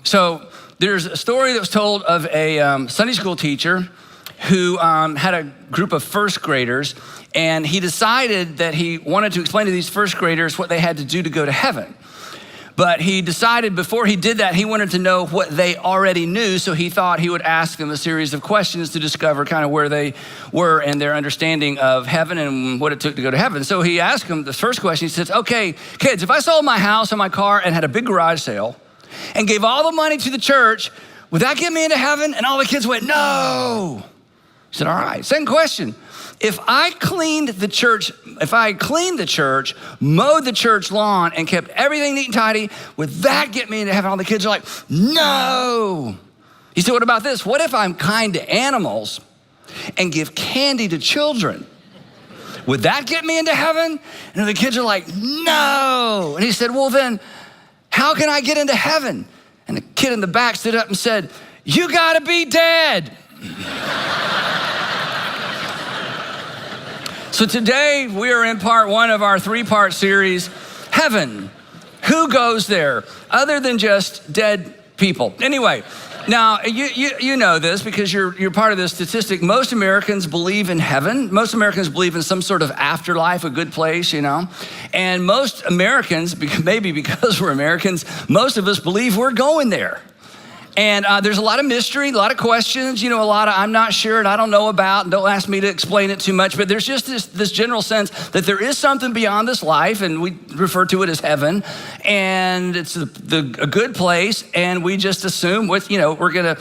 So there's a story that was told of a Sunday school teacher who had a group of first graders, and he decided that he wanted to explain to these first graders what they had to do to go to heaven. But he decided before he did that, he wanted to know what they already knew, so he thought he would ask them a series of questions to discover kind of where they were in their understanding of heaven and what it took to go to heaven. So he asked them the first question. He says, okay, kids, if I sold my house and my car and had a big garage sale and gave all the money to the church, would that get me into heaven? And all the kids went, no. He said, all right. Second question. If I cleaned the church, mowed the church lawn and kept everything neat and tidy, would that get me into heaven? All the kids are like, no. He said, what about this? What if I'm kind to animals and give candy to children? Would that get me into heaven? And the kids are like, no. And he said, well then, how can I get into heaven? And the kid in the back stood up and said, you gotta be dead. So today we are in part one of our three-part series, Heaven. Who goes there other than just dead people? Anyway, now you know this because you're part of this statistic. Most Americans believe in heaven. Most Americans believe in some sort of afterlife, a good place, you know. And most Americans, maybe because we're Americans, most of us believe we're going there. And there's a lot of mystery, a lot of questions, you know, a lot of I'm not sure and I don't know about, and don't ask me to explain it too much, but there's just this general sense that there is something beyond this life, and we refer to it as heaven, and it's a good place, and we just assume we're gonna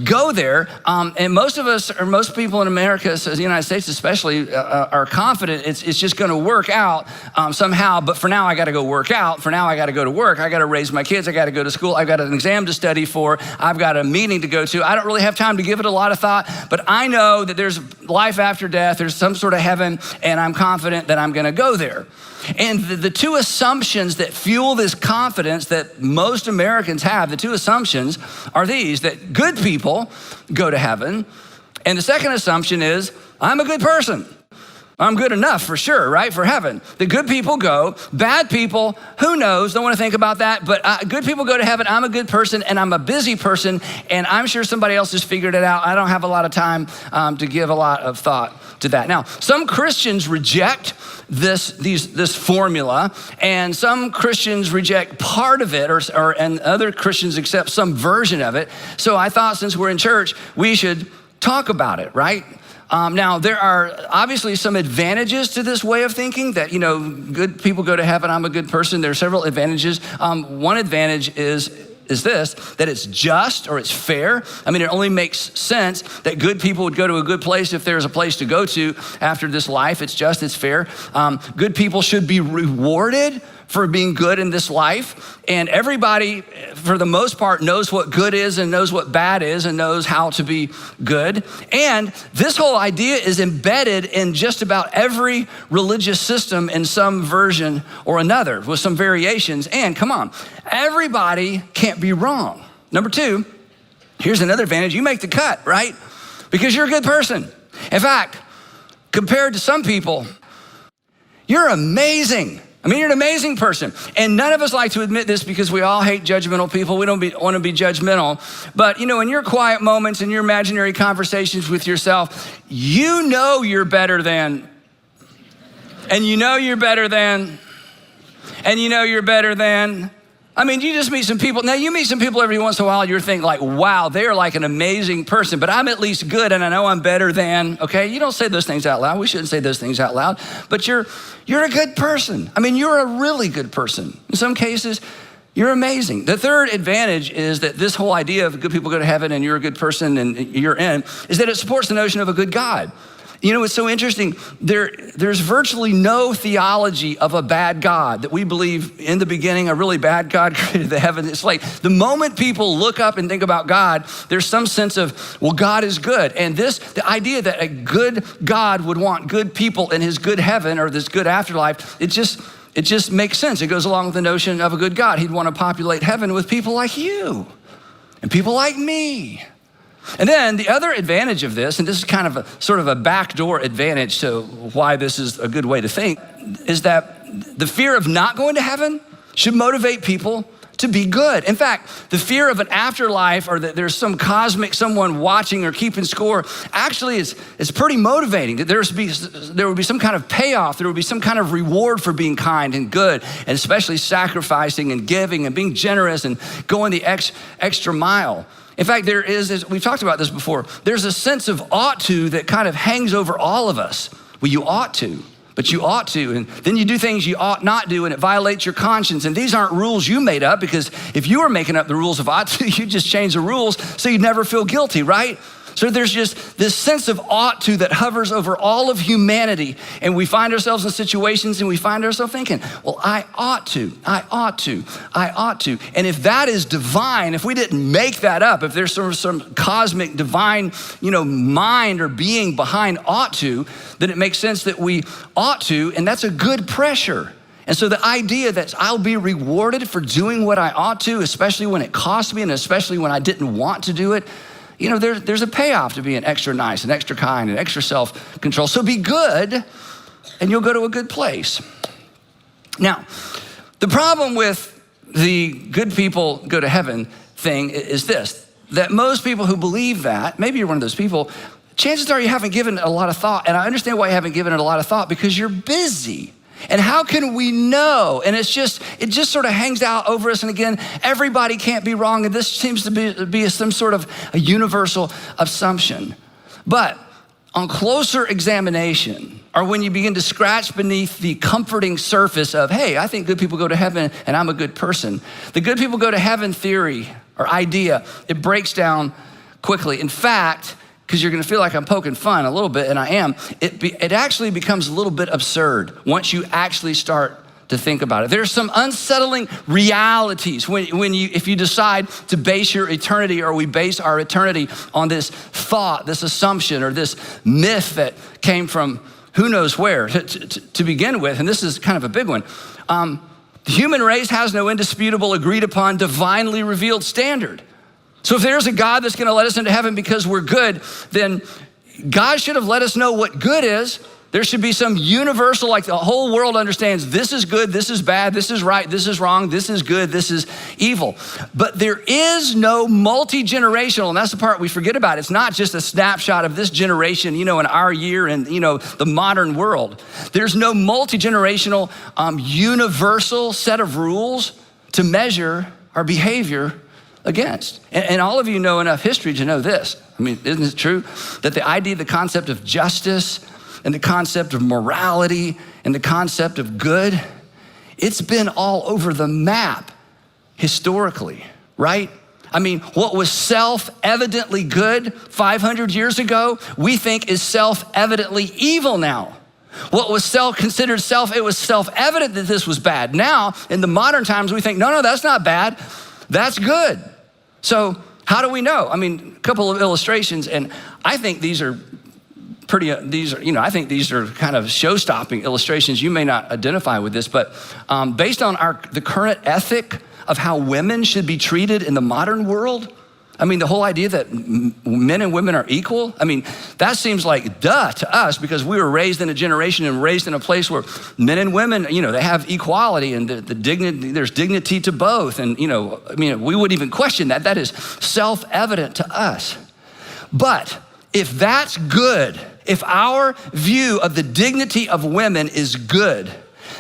go there. And most of us, or most people in America, so the United States especially, are confident it's just gonna work out somehow, but for now I gotta go work out, for now I gotta go to work, I gotta raise my kids, I gotta go to school, I've got an exam to study for, I've got a meeting to go to. I don't really have time to give it a lot of thought, but I know that there's life after death, there's some sort of heaven, and I'm confident that I'm gonna go there. And the two assumptions that fuel this confidence that most Americans have, the two assumptions are these, that good people go to heaven, and the second assumption is, I'm a good person. I'm good enough for sure, right? For heaven. The good people go, bad people, who knows? Don't want to think about that, but good people go to heaven. I'm a good person and I'm a busy person, and I'm sure somebody else has figured it out. I don't have a lot of time to give a lot of thought to that. Now, some Christians reject this formula, and some Christians reject part of it, and other Christians accept some version of it. So I thought since we're in church, we should talk about it, right? Now, there are obviously some advantages to this way of thinking that, good people go to heaven, I'm a good person. There are several advantages. One advantage is this, that it's just or it's fair. I mean, it only makes sense that good people would go to a good place if there's a place to go to after this life. It's just, it's fair. Good people should be rewarded for being good in this life. And everybody, for the most part, knows what good is and knows what bad is and knows how to be good. And this whole idea is embedded in just about every religious system in some version or another with some variations. And come on, everybody can't be wrong. Number two, here's another advantage. You make the cut, right? Because you're a good person. In fact, compared to some people, you're amazing. I mean, you're an amazing person. And none of us like to admit this because we all hate judgmental people. We don't want to be judgmental. But, in your quiet moments and your imaginary conversations with yourself, you're better than, and you're better than, and you're better than. I mean, you just meet some people. Now, you meet some people every once in a while, you're thinking like, wow, they're like an amazing person, but I'm at least good and I know I'm better than, okay? You don't say those things out loud. We shouldn't say those things out loud, but you're a good person. I mean, you're a really good person. In some cases, you're amazing. The third advantage is that this whole idea of good people go to heaven and you're a good person and you're in, is that it supports the notion of a good God. It's so interesting. There's virtually no theology of a bad God, that we believe in the beginning a really bad God created the heavens. It's like the moment people look up and think about God, there's some sense of, well, God is good. And the idea that a good God would want good people in his good heaven or this good afterlife, it just makes sense. It goes along with the notion of a good God. He'd want to populate heaven with people like you and people like me. And then the other advantage of this, and this is kind of a sort of a backdoor advantage to why this is a good way to think, is that the fear of not going to heaven should motivate people to be good. In fact, the fear of an afterlife or that there's some cosmic someone watching or keeping score actually is pretty motivating. That there would be some kind of payoff. There would be some kind of reward for being kind and good, and especially sacrificing and giving and being generous and going the extra mile. In fact, there is, we've talked about this before, there's a sense of ought to that kind of hangs over all of us. Well, you ought to. But you ought to, and then you do things you ought not do, and it violates your conscience. And these aren't rules you made up, because if you were making up the rules of ought to, you'd just change the rules so you'd never feel guilty, right? So there's just this sense of ought to that hovers over all of humanity. And we find ourselves in situations and we find ourselves thinking, well, I ought to. And if that is divine, if we didn't make that up, if there's some cosmic divine, mind or being behind ought to, then it makes sense that we ought to, and that's a good pressure. And so the idea that I'll be rewarded for doing what I ought to, especially when it costs me and especially when I didn't want to do it, there's a payoff to being extra nice and extra kind and extra self-control. So be good and you'll go to a good place. Now, the problem with the good people go to heaven thing is this, that most people who believe that, maybe you're one of those people, chances are you haven't given it a lot of thought. And I understand why you haven't given it a lot of thought, because you're busy. And how can we know? And it just sort of hangs out over us. And again, everybody can't be wrong. And this seems to be some sort of a universal assumption. But on closer examination, or when you begin to scratch beneath the comforting surface of, hey, I think good people go to heaven and I'm a good person. The good people go to heaven theory or idea, it breaks down quickly. In fact, because you're gonna feel like I'm poking fun a little bit, and I am, it actually becomes a little bit absurd once you actually start to think about it. There's some unsettling realities if you decide to base your eternity, or we base our eternity on this thought, this assumption, or this myth that came from who knows where to begin with, and this is kind of a big one. The human race has no indisputable, agreed upon, divinely revealed standard. So if there's a God that's gonna let us into heaven because we're good, then God should have let us know what good is. There should be some universal, like the whole world understands, this is good, this is bad, this is right, this is wrong, this is good, this is evil. But there is no multi-generational, and that's the part we forget about. It's not just a snapshot of this generation, in our year and, the modern world. There's no multi-generational, universal set of rules to measure our behavior against. And all of you know enough history to know this. I mean, isn't it true that the idea, the concept of justice and the concept of morality and the concept of good, it's been all over the map historically, right? I mean, what was self-evidently good 500 years ago, we think is self-evidently evil now. What was considered it was self-evident that this was bad. Now, in the modern times, we think, no, that's not bad. That's good. So how do we know? I mean, a couple of illustrations, and I think these are I think these are kind of show-stopping illustrations. You may not identify with this, but based on the current ethic of how women should be treated in the modern world, I mean, the whole idea that men and women are equal, I mean, that seems like duh to us, because we were raised in a generation and raised in a place where men and women, they have equality, and there's dignity to both. And, we wouldn't even question that. That is self-evident to us. But if that's good, if our view of the dignity of women is good,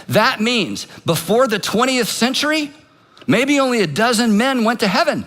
that means before the 20th century, maybe only a dozen men went to heaven.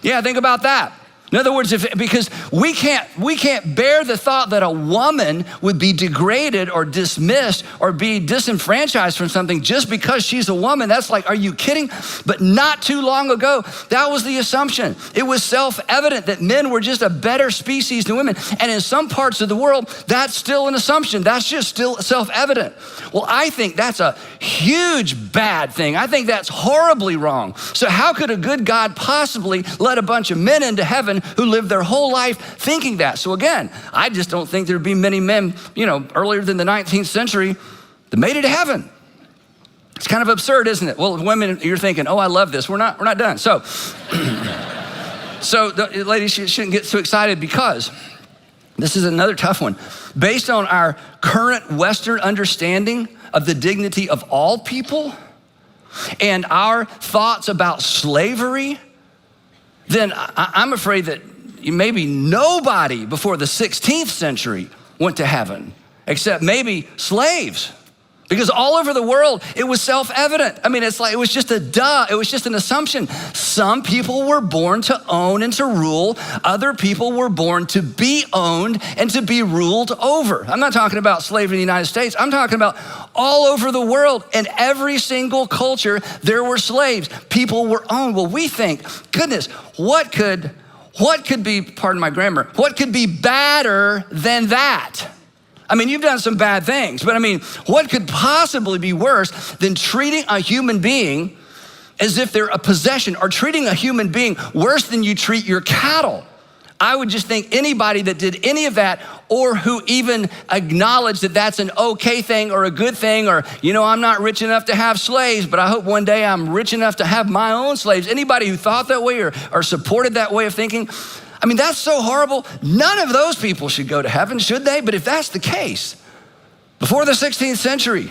Yeah, think about that. In other words, because we can't bear the thought that a woman would be degraded or dismissed or be disenfranchised from something just because she's a woman. That's like, are you kidding? But not too long ago, that was the assumption. It was self-evident that men were just a better species than women. And in some parts of the world, that's still an assumption. That's just still self-evident. Well, I think that's a huge bad thing. I think that's horribly wrong. So how could a good God possibly let a bunch of men into heaven who lived their whole life thinking that? So again, I just don't think there'd be many men, earlier than the 19th century that made it to heaven. It's kind of absurd, isn't it? Well, women, you're thinking, oh, I love this. We're not done. So, the ladies shouldn't get too excited, because this is another tough one. Based on our current Western understanding of the dignity of all people, and our thoughts about slavery, then I'm afraid that maybe nobody before the 16th century went to heaven, except maybe slaves. Because all over the world, it was self-evident. I mean, it's like, it was just a duh. It was just an assumption. Some people were born to own and to rule. Other people were born to be owned and to be ruled over. I'm not talking about slavery in the United States. I'm talking about all over the world. In every single culture, there were slaves. People were owned. Well, we think, goodness, what could be, pardon my grammar, what could be badder than that? I mean, you've done some bad things, but I mean, what could possibly be worse than treating a human being as if they're a possession, or treating a human being worse than you treat your cattle? I would just think anybody that did any of that, or who even acknowledged that that's an okay thing or a good thing, or, I'm not rich enough to have slaves, but I hope one day I'm rich enough to have my own slaves. Anybody who thought that way or supported that way of thinking, I mean, that's so horrible. None of those people should go to heaven, should they? But if that's the case, before the 16th century,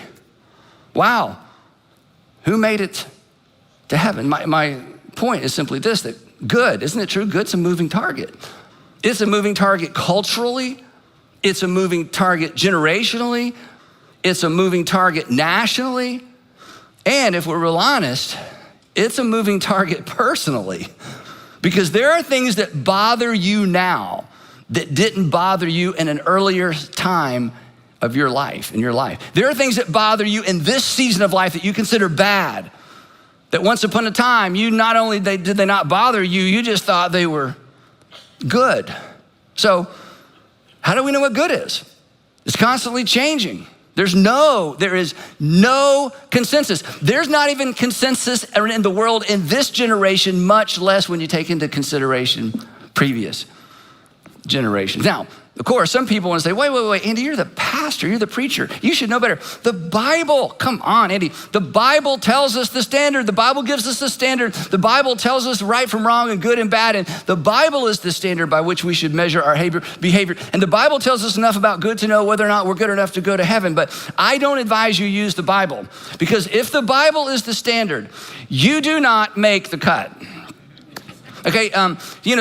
wow, who made it to heaven? My point is simply this, that good, isn't it true? Good's a moving target. It's a moving target culturally. It's a moving target generationally. It's a moving target nationally. And if we're real honest, it's a moving target personally. Because there are things that bother you now that didn't bother you in an earlier time of your life, in your life. There are things that bother you in this season of life that you consider bad, that once upon a time, you not only did they not bother you, you just thought they were good. So how do we know what good is? It's constantly changing. There is no consensus. There's not even consensus in the world in this generation, much less when you take into consideration previous generations. Now, of course, some people want to say, wait, Andy, you're the pastor, you're the preacher. You should know better. The Bible, come on, Andy. The Bible tells us the standard. The Bible gives us the standard. The Bible tells us right from wrong and good and bad. And the Bible is the standard by which we should measure our behavior. And the Bible tells us enough about good to know whether or not we're good enough to go to heaven. But I don't advise you use the Bible, because if the Bible is the standard, you do not make the cut. Okay,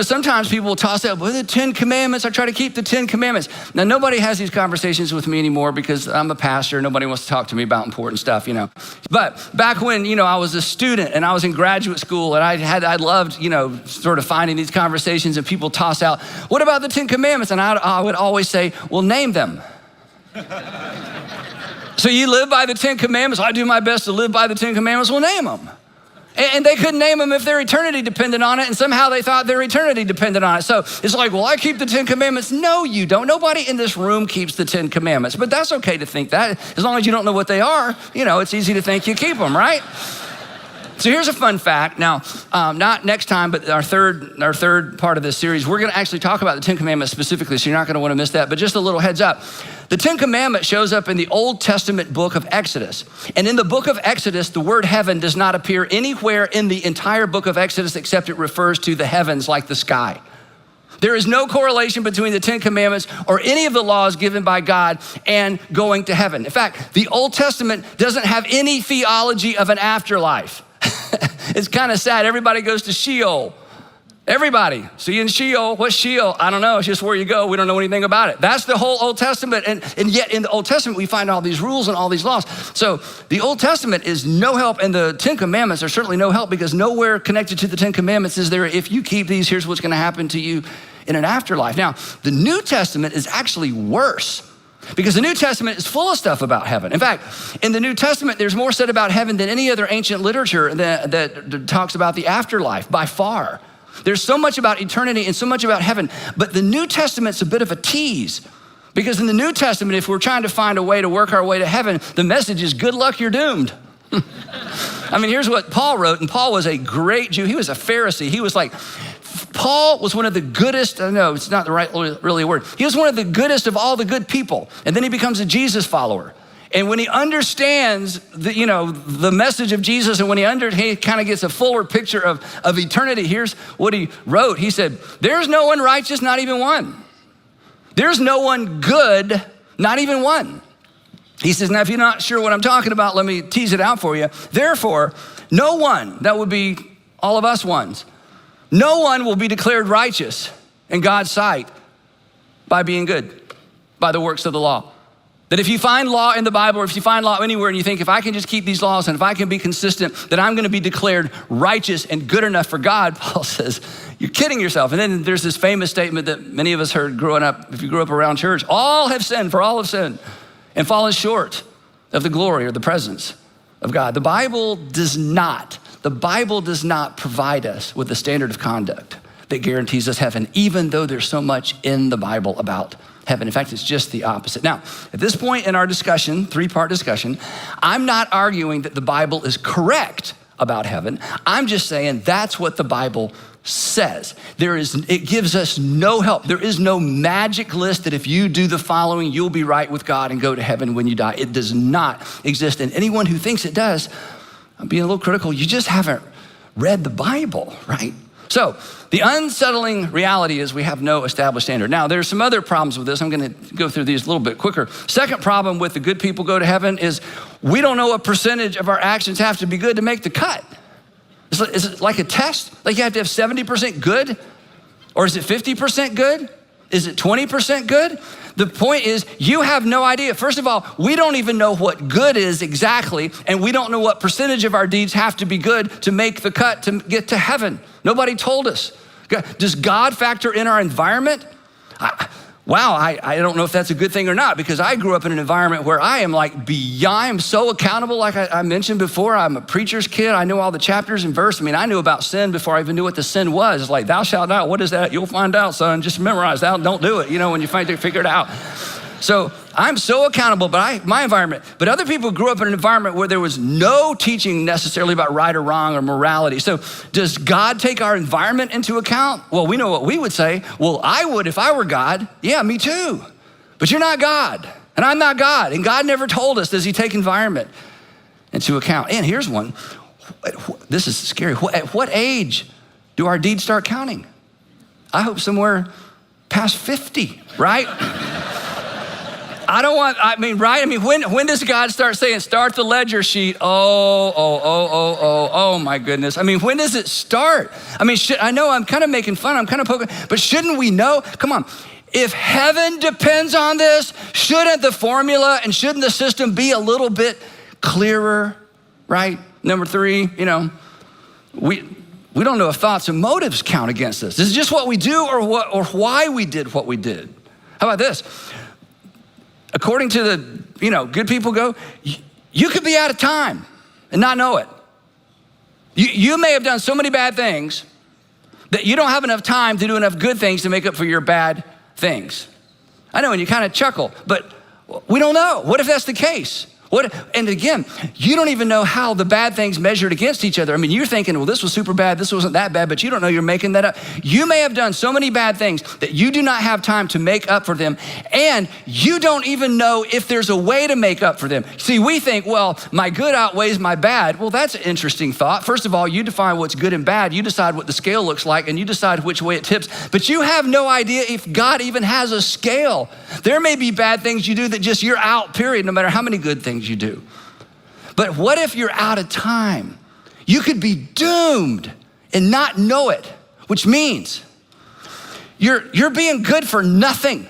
sometimes people will toss out, the 10 Commandments, I try to keep the 10 Commandments. Now, nobody has these conversations with me anymore because I'm a pastor. Nobody wants to talk to me about important stuff, But back when, I was a student and I was in graduate school, and I loved, sort of finding these conversations, and people toss out, what about the 10 Commandments? And I would always say, well, name them. So you live by the 10 Commandments? I do my best to live by the 10 Commandments. Well, name them. And they couldn't name them if their eternity depended on it, and somehow they thought their eternity depended on it. So it's like, well, I keep the 10 Commandments. No, you don't. Nobody in this room keeps the 10 Commandments, but that's okay to think that. As long as you don't know what they are, it's easy to think you keep them, right? So here's a fun fact. Now, not next time, but our third part of this series, we're gonna actually talk about the 10 Commandments specifically, so you're not gonna wanna miss that, but just a little heads up. The 10 Commandments shows up in the Old Testament book of Exodus. And in the book of Exodus, the word heaven does not appear anywhere in the entire book of Exodus, except it refers to the heavens like the sky. There is no correlation between the 10 Commandments or any of the laws given by God and going to heaven. In fact, the Old Testament doesn't have any theology of an afterlife. It's kind of sad. Everybody goes to Sheol. Everybody. See, in Sheol, what's Sheol? I don't know. It's just where you go. We don't know anything about it. That's the whole Old Testament. And yet in the Old Testament, we find all these rules and all these laws. So the Old Testament is no help, and the 10 Commandments are certainly no help, because nowhere connected to the 10 Commandments is there, if you keep these, here's what's going to happen to you in an afterlife. Now, the New Testament is actually worse, because the New Testament is full of stuff about heaven. In fact, in the New Testament, there's more said about heaven than any other ancient literature that talks about the afterlife, by far. There's so much about eternity and so much about heaven, but the New Testament's a bit of a tease, because in the New Testament, if we're trying to find a way to work our way to heaven, the message is good luck, you're doomed. I mean, here's what Paul wrote, and Paul was a great Jew. He was a Pharisee. He was like, Paul was one of the goodest, no, it's not the right really a word. He was one of the goodest of all the good people. And then he becomes a Jesus follower. And when he understands the message of Jesus, and when he kind of gets a fuller picture of eternity, here's what he wrote. He said, there's no one righteous, not even one. There's no one good, not even one. He says, now, if you're not sure what I'm talking about, let me tease it out for you. Therefore, No one, that would be all of us ones, no one will be declared righteous in God's sight by being good, by the works of the law. That if you find law in the Bible, or if you find law anywhere and you think, if I can just keep these laws and if I can be consistent, that I'm gonna be declared righteous and good enough for God, Paul says, you're kidding yourself. And then there's this famous statement that many of us heard growing up, if you grew up around church, all have sinned, for all have sinned and fallen short of the glory or the presence of God. The Bible does not provide us with a standard of conduct that guarantees us heaven, even though there's so much in the Bible about heaven. In fact, it's just the opposite. Now, at this point in our discussion, three-part discussion, I'm not arguing that the Bible is correct about heaven. I'm just saying that's what the Bible says. It gives us no help. There is no magic list that if you do the following, you'll be right with God and go to heaven when you die. It does not exist. And anyone who thinks it does, I'm being a little critical, you just haven't read the Bible, right? So the unsettling reality is we have no established standard. Now, there's some other problems with this. I'm gonna go through these a little bit quicker. Second problem with the good people go to heaven is we don't know what percentage of our actions have to be good to make the cut. Is it like a test? Like you have to have 70% good? Or is it 50% good? Is it 20% good? The point is you have no idea. First of all, we don't even know what good is exactly, and we don't know what percentage of our deeds have to be good to make the cut to get to heaven. Nobody told us. Does God factor in our environment? I don't know if that's a good thing or not, because I grew up in an environment where I am so accountable. Like I mentioned before, I'm a preacher's kid. I know all the chapters and verse. I knew about sin before I even knew what the sin was. It's like, thou shalt not. What is that? You'll find out, son. Just memorize that. Don't do it, when you figure it out. So I'm so accountable, but my environment. But other people grew up in an environment where there was no teaching necessarily about right or wrong or morality. So does God take our environment into account? Well, we know what we would say. Well, I would if I were God. Yeah, me too. But you're not God, and I'm not God. And God never told us, does he take environment into account? And here's one. This is scary. At what age do our deeds start counting? I hope somewhere past 50, right? When does God start saying, start the ledger sheet? Oh my goodness. When does it start? I know I'm kind of making fun, I'm kind of poking, but shouldn't we know? Come on. If heaven depends on this, shouldn't the formula and shouldn't the system be a little bit clearer, right? Number three, we don't know if thoughts and motives count against us. This is just what we do or why we did what we did. How about this? According to the, good people go, you could be out of time and not know it. You may have done so many bad things that you don't have enough time to do enough good things to make up for your bad things. I know, and you kind of chuckle, but we don't know. What if that's the case? And again, you don't even know how the bad things measured against each other. You're thinking, well, this was super bad, this wasn't that bad, but you don't know you're making that up. You may have done so many bad things that you do not have time to make up for them, and you don't even know if there's a way to make up for them. See, we think, well, my good outweighs my bad. Well, that's an interesting thought. First of all, you define what's good and bad. You decide what the scale looks like, and you decide which way it tips, but you have no idea if God even has a scale. There may be bad things you do that just you're out, period, no matter how many good things you do. But what if you're out of time? You could be doomed and not know it, which means you're being good for nothing.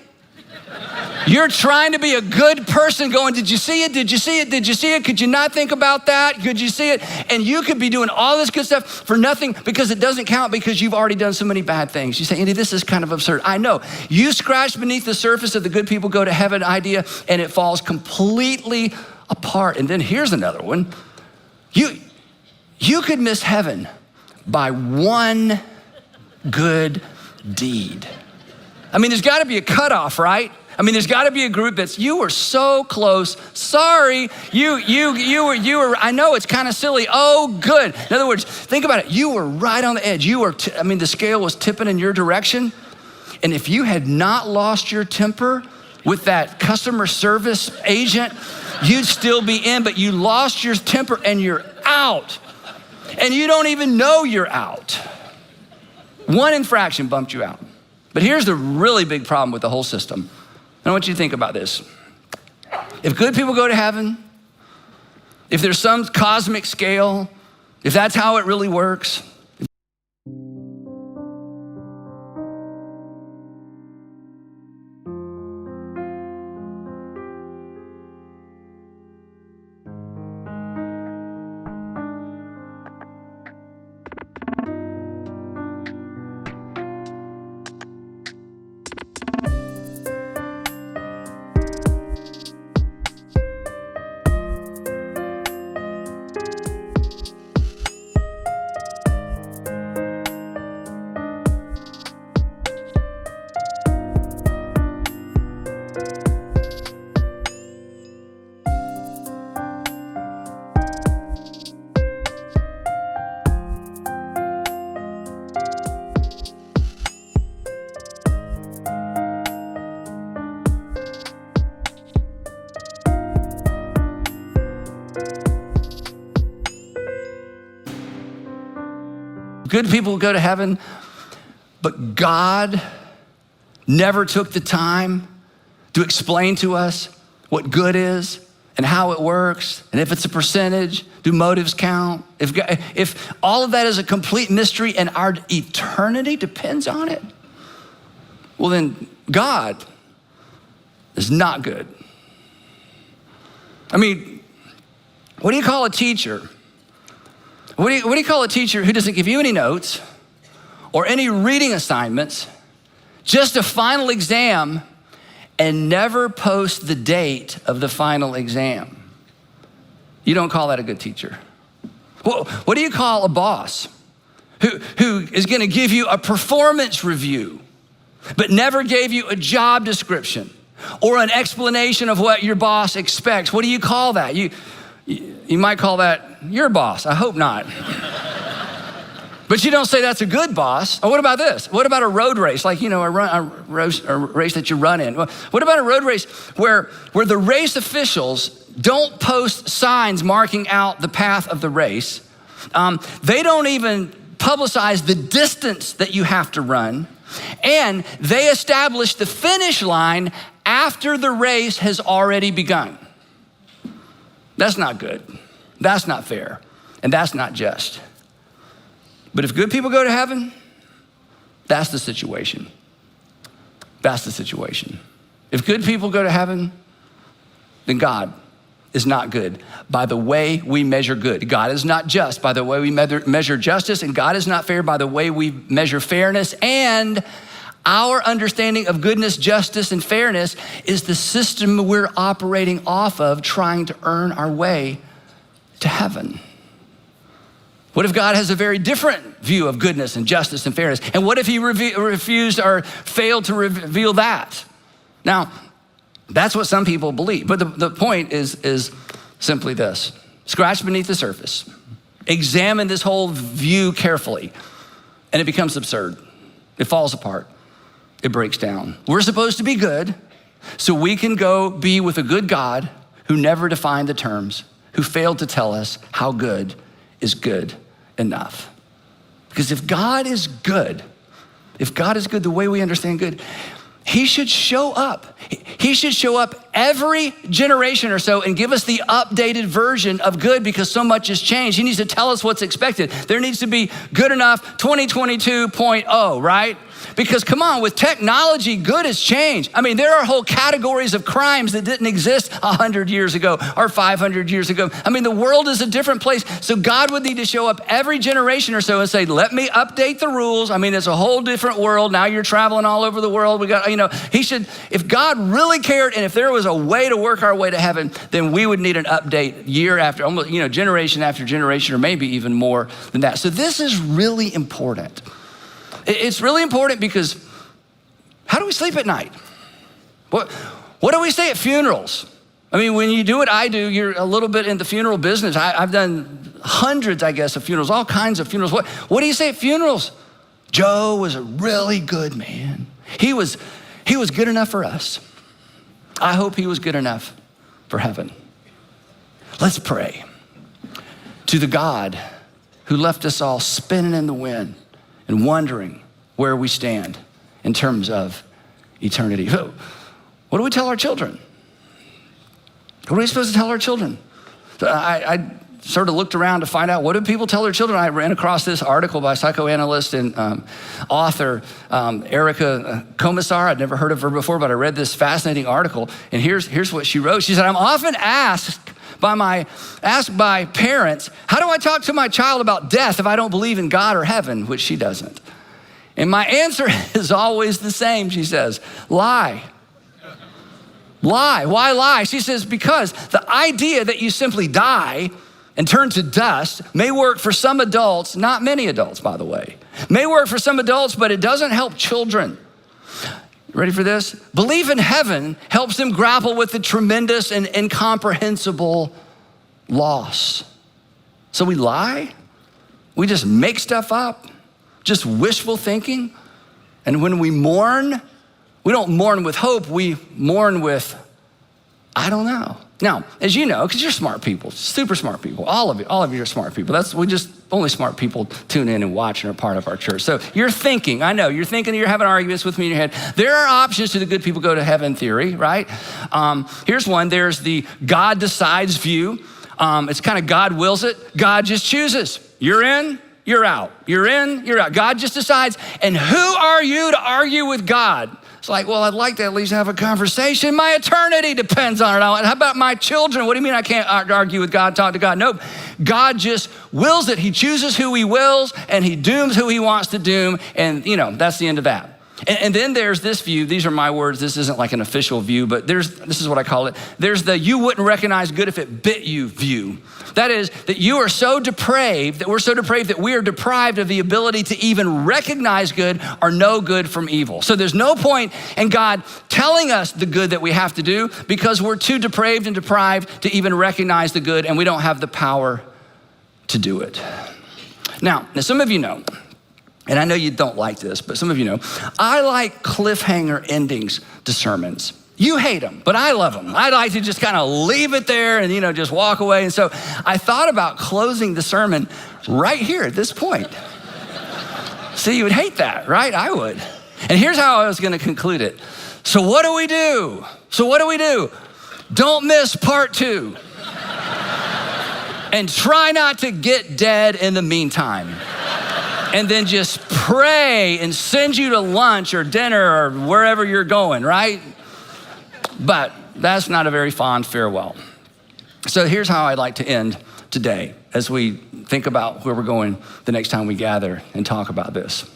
You're trying to be a good person going, did you see it? Did you see it? Did you see it? Could you not think about that? Could you see it? And you could be doing all this good stuff for nothing because it doesn't count because you've already done so many bad things. You say, Andy, this is kind of absurd. I know. You scratch beneath the surface of the good people go to heaven idea and it falls completely apart. And then here's another one. You could miss heaven by one good deed. There's got to be a cutoff, right? There's got to be a group that's, you were so close. Sorry, you were. I know it's kind of silly. Oh, good. In other words, think about it. You were right on the edge. The scale was tipping in your direction. And if you had not lost your temper with that customer service agent, you'd still be in, but you lost your temper and you're out. And you don't even know you're out. One infraction bumped you out. But here's the really big problem with the whole system. I want you to think about this. If good people go to heaven, if there's some cosmic scale if that's how it really works, good people go to heaven, but God never took the time to explain to us what good is and how it works, and if it's a percentage, do motives count? If all of that is a complete mystery and our eternity depends on it, well then God is not good. I mean, what do you call a teacher? What do you call a teacher who doesn't give you any notes or any reading assignments, just a final exam, and never post the date of the final exam? You don't call that a good teacher. What do you call a boss who is gonna give you a performance review, but never gave you a job description or an explanation of what your boss expects? What do you call that? You might call that your boss. I hope not. But you don't say that's a good boss. Or what about this? What about a road race? Like, a race that you run in. What about a road race where the race officials don't post signs marking out the path of the race? They don't even publicize the distance that you have to run. And they establish the finish line after the race has already begun. That's not good. That's not fair. And that's not just. But if good people go to heaven, that's the situation. That's the situation. If good people go to heaven, then God is not good by the way we measure good. God is not just by the way we measure justice, and God is not fair by the way we measure fairness. And our understanding of goodness, justice, and fairness is the system we're operating off of, trying to earn our way to heaven. What if God has a very different view of goodness and justice and fairness? And what if he refused or failed to reveal that? Now, that's what some people believe. But the point is simply this. Scratch beneath the surface. Examine this whole view carefully, and it becomes absurd. It falls apart. It breaks down. We're supposed to be good so we can go be with a good God who never defined the terms, who failed to tell us how good is good enough. Because if God is good the way we understand good, he should show up. He should show up every generation or so and give us the updated version of good, because so much has changed. He needs to tell us what's expected. There needs to be good enough 2022.0, right? Because come on, with technology, good has changed. I mean, there are whole categories of crimes that didn't exist 100 years ago or 500 years ago. I mean, the world is a different place. So God would need to show up every generation or so and say, let me update the rules. I mean, it's a whole different world. Now you're traveling all over the world. He should, if God really cared and if there was a way to work our way to heaven, then we would need an update year after, almost, generation after generation, or maybe even more than that. So this is really important. It's really important because how do we sleep at night? What do we say at funerals? I mean, when you do what I do, you're a little bit in the funeral business. I've done hundreds, I guess, of funerals, all kinds of funerals. What do you say at funerals? Joe was a really good man. He was good enough for us. I hope he was good enough for heaven. Let's pray to the God who left us all spinning in the wind and wondering where we stand in terms of eternity. What do we tell our children? What are we supposed to tell our children? I sort of looked around to find out, what do people tell their children? I ran across this article by psychoanalyst and author Erica Komisar. I'd never heard of her before, but I read this fascinating article, and here's what she wrote. She said, I'm often asked by parents, how do I talk to my child about death if I don't believe in God or heaven, which she doesn't? And my answer is always the same, she says, lie. Lie. Why lie? She says, because the idea that you simply die and turn to dust may work for some adults, not many adults, by the way. May work for some adults, but it doesn't help children. Ready for this? Belief in heaven helps them grapple with the tremendous and incomprehensible loss. So we lie? We just make stuff up? Just wishful thinking? And when we mourn, we don't mourn with hope, we mourn with, I don't know. Now, as you know, because you're smart people, super smart people, all of you are smart people. Only smart people tune in and watch and are part of our church. So you're thinking, I know, you're having arguments with me in your head. There are options to the good people go to heaven theory, right? Here's one, there's the God decides view. It's kind of God wills it, God just chooses. You're in, you're out. You're in, you're out. God just decides. And who are you to argue with God? It's like, well, I'd like to at least have a conversation. My eternity depends on it. How about my children? What do you mean I can't argue with God, talk to God? Nope. God just wills it. He chooses who he wills and he dooms who he wants to doom. And that's the end of that. And then there's this view. These are my words. This isn't like an official view, but this is what I call it. There's the you wouldn't recognize good if it bit you view. That is that you are so depraved, that we're so depraved that we are deprived of the ability to even recognize good or know good from evil. So there's no point in God telling us the good that we have to do because we're too depraved and deprived to even recognize the good, and we don't have the power to do it. Now some of you know, and I know you don't like this, but some of you know, I like cliffhanger endings to sermons. You hate them, but I love them. I like to just kind of leave it there and, just walk away. And so I thought about closing the sermon right here at this point. See, you would hate that, right? I would. And here's how I was going to conclude it. So what do we do? Don't miss part 2. And try not to get dead in the meantime. And then just pray and send you to lunch or dinner or wherever you're going, right? But that's not a very fond farewell. So here's how I'd like to end today as we think about where we're going the next time we gather and talk about this.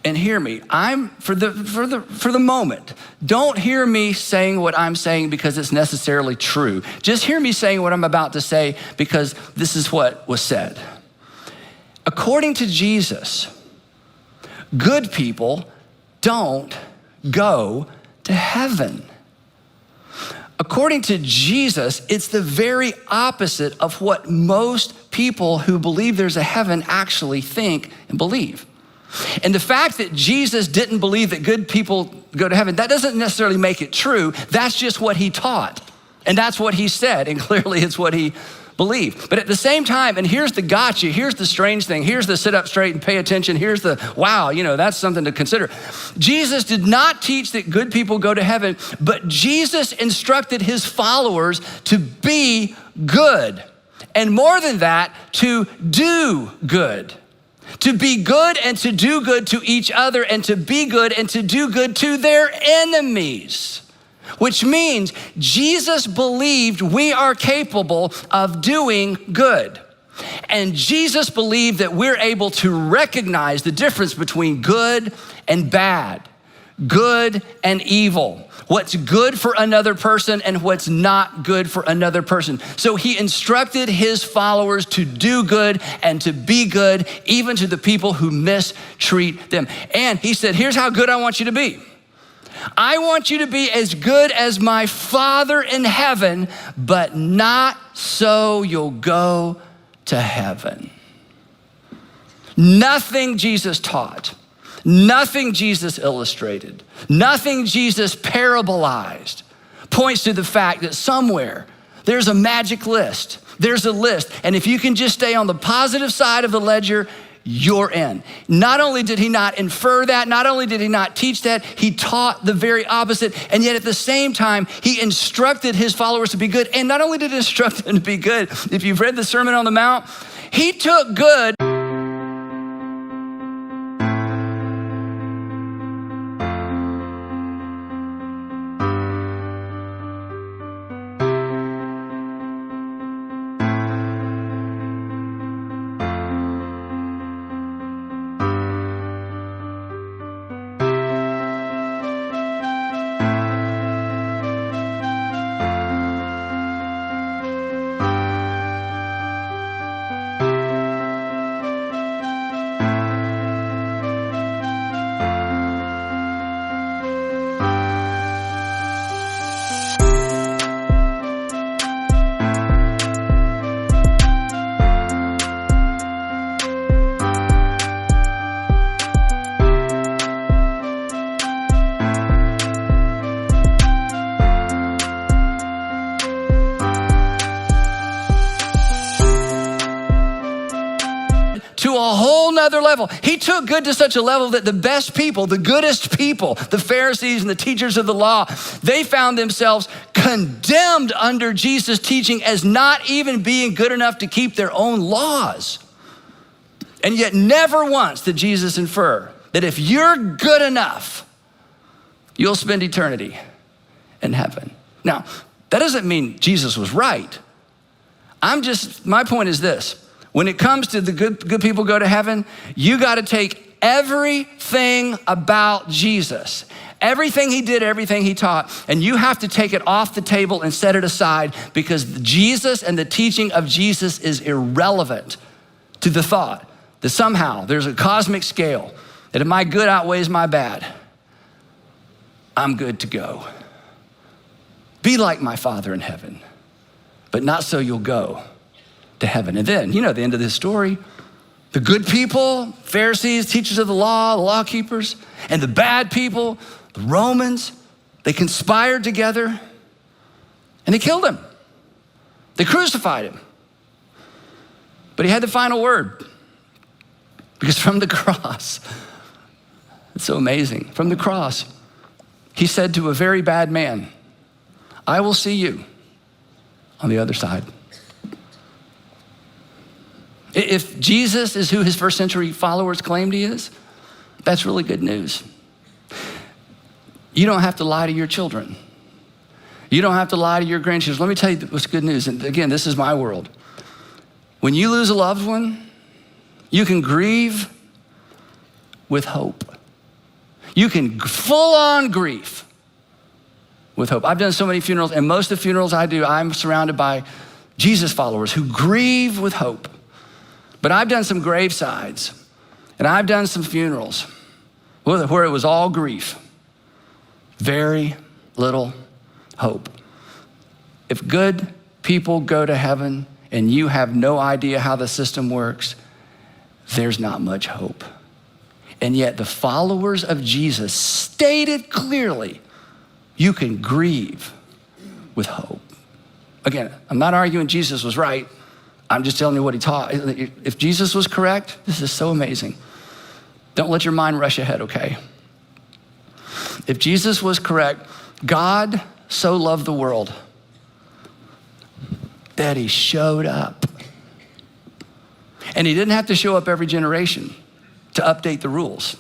And hear me, for the moment, don't hear me saying what I'm saying because it's necessarily true. Just hear me saying what I'm about to say because this is what was said. According to Jesus, good people don't go to heaven. According to Jesus, it's the very opposite of what most people who believe there's a heaven actually think and believe. And the fact that Jesus didn't believe that good people go to heaven, that doesn't necessarily make it true. That's just what he taught. And that's what he said. And clearly it's what he believed. But at the same time, and here's the gotcha, here's the strange thing, here's the sit up straight and pay attention, here's the wow, that's something to consider. Jesus did not teach that good people go to heaven, but Jesus instructed his followers to be good. And more than that, to do good. To be good and to do good to each other and to be good and to do good to their enemies. Which means Jesus believed we are capable of doing good. And Jesus believed that we're able to recognize the difference between good and bad, good and evil, what's good for another person and what's not good for another person. So he instructed his followers to do good and to be good, even to the people who mistreat them. And he said, here's how good I want you to be. I want you to be as good as my Father in heaven, but not so you'll go to heaven. Nothing Jesus taught, nothing Jesus illustrated, nothing Jesus parabolized points to the fact that somewhere there's a magic list. There's a list. And if you can just stay on the positive side of the ledger, you're in. Not only did he not infer that, not only did he not teach that, he taught the very opposite. And yet at the same time, he instructed his followers to be good. And not only did he instruct them to be good, if you've read the Sermon on the Mount, he took good. To a whole nother level. He took good to such a level that the best people, the goodest people, the Pharisees and the teachers of the law, they found themselves condemned under Jesus' teaching as not even being good enough to keep their own laws. And yet never once did Jesus infer that if you're good enough, you'll spend eternity in heaven. Now, that doesn't mean Jesus was right. My point is this. When it comes to the good people go to heaven, you got to take everything about Jesus, everything he did, everything he taught, and you have to take it off the table and set it aside because Jesus and the teaching of Jesus is irrelevant to the thought that somehow there's a cosmic scale that if my good outweighs my bad, I'm good to go. Be like my Father in heaven, but not so you'll go to heaven. And then, you know the end of this story. The good people, Pharisees, teachers of the law keepers, and the bad people, the Romans, they conspired together and they killed him. They crucified him. But he had the final word. Because from the cross, it's so amazing, from the cross, he said to a very bad man, I will see you on the other side. If Jesus is who his first century followers claimed he is, that's really good news. You don't have to lie to your children. You don't have to lie to your grandchildren. Let me tell you what's good news. And again, this is my world. When you lose a loved one, you can grieve with hope. You can full on grief with hope. I've done so many funerals, and most of the funerals I do, I'm surrounded by Jesus followers who grieve with hope. But I've done some gravesides, and I've done some funerals where it was all grief, very little hope. If good people go to heaven and you have no idea how the system works, there's not much hope. And yet the followers of Jesus stated clearly, you can grieve with hope. Again, I'm not arguing Jesus was right. I'm just telling you what he taught. If Jesus was correct, this is so amazing. Don't let your mind rush ahead, okay? If Jesus was correct, God so loved the world that he showed up. And he didn't have to show up every generation to update the rules.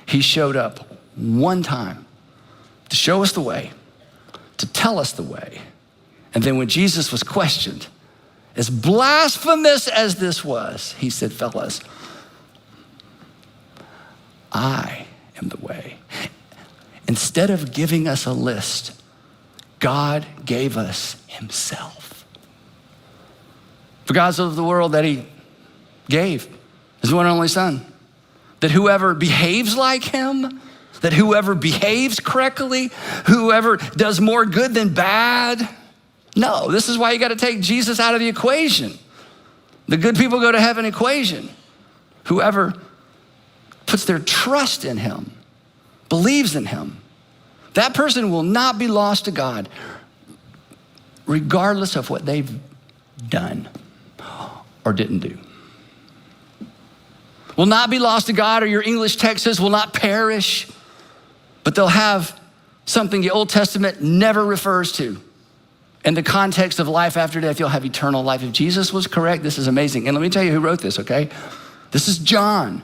He showed up one time to show us the way, to tell us the way. And then when Jesus was questioned, as blasphemous as this was, he said, fellas, I am the way. Instead of giving us a list, God gave us himself. For God so loved the world that he gave his one and only son, that whoever behaves like him, that whoever behaves correctly, whoever does more good than bad. No, this is why you got to take Jesus out of the equation. The good people go to heaven equation. Whoever puts their trust in him, believes in him, that person will not be lost to God, regardless of what they've done or didn't do. will not be lost to God, or your English text says will not perish, but they'll have something the Old Testament never refers to. In the context of life after death, you'll have eternal life. If Jesus was correct, this is amazing. And let me tell you who wrote this, okay? This is John.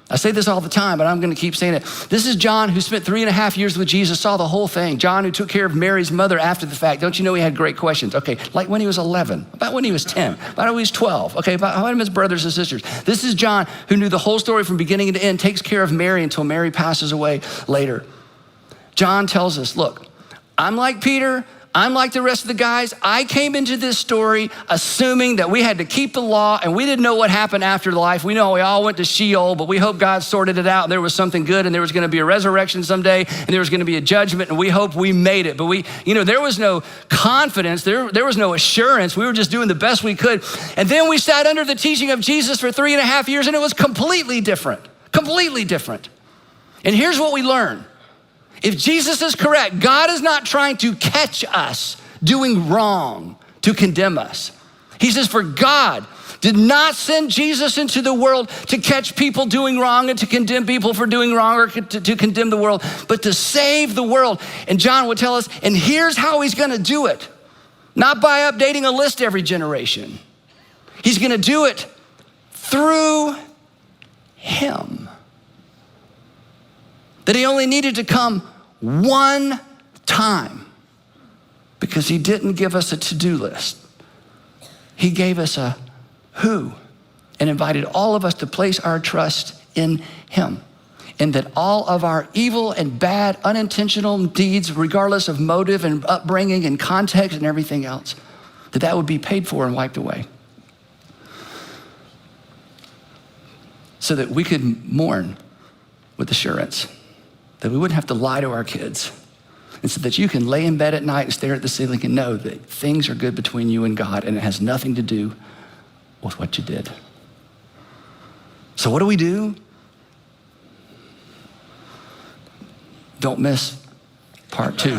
I say this all the time, but I'm gonna keep saying it. This is John, who spent 3.5 years with Jesus, saw the whole thing. John, who took care of Mary's mother after the fact. Don't you know he had great questions? Okay, like when he was 11, about when he was 10, about when he was 12, okay, about his brothers and sisters. This is John, who knew the whole story from beginning to end, takes care of Mary until Mary passes away later. John tells us, look, I'm like Peter, I'm like the rest of the guys. I came into this story assuming that we had to keep the law and we didn't know what happened after life. We know we all went to Sheol, but we hope God sorted it out. There was something good and there was gonna be a resurrection someday and there was gonna be a judgment and we hope we made it. But there was no confidence, there was no assurance. We were just doing the best we could. And then we sat under the teaching of Jesus for 3.5 years and it was completely different. And here's what we learn. If Jesus is correct, God is not trying to catch us doing wrong to condemn us. He says, for God did not send Jesus into the world to catch people doing wrong and to condemn people for doing wrong or to condemn the world, but to save the world. And John would tell us, and here's how he's gonna do it. Not by updating a list every generation. He's gonna do it through him. That he only needed to come one time because he didn't give us a to-do list. He gave us a who and invited all of us to place our trust in him. And that all of our evil and bad, unintentional deeds, regardless of motive and upbringing and context and everything else, that would be paid for and wiped away. So that we could mourn with assurance. That we wouldn't have to lie to our kids. And so that you can lay in bed at night and stare at the ceiling and know that things are good between you and God and it has nothing to do with what you did. So what do? Don't miss part 2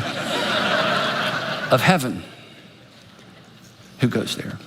of heaven. Who goes there?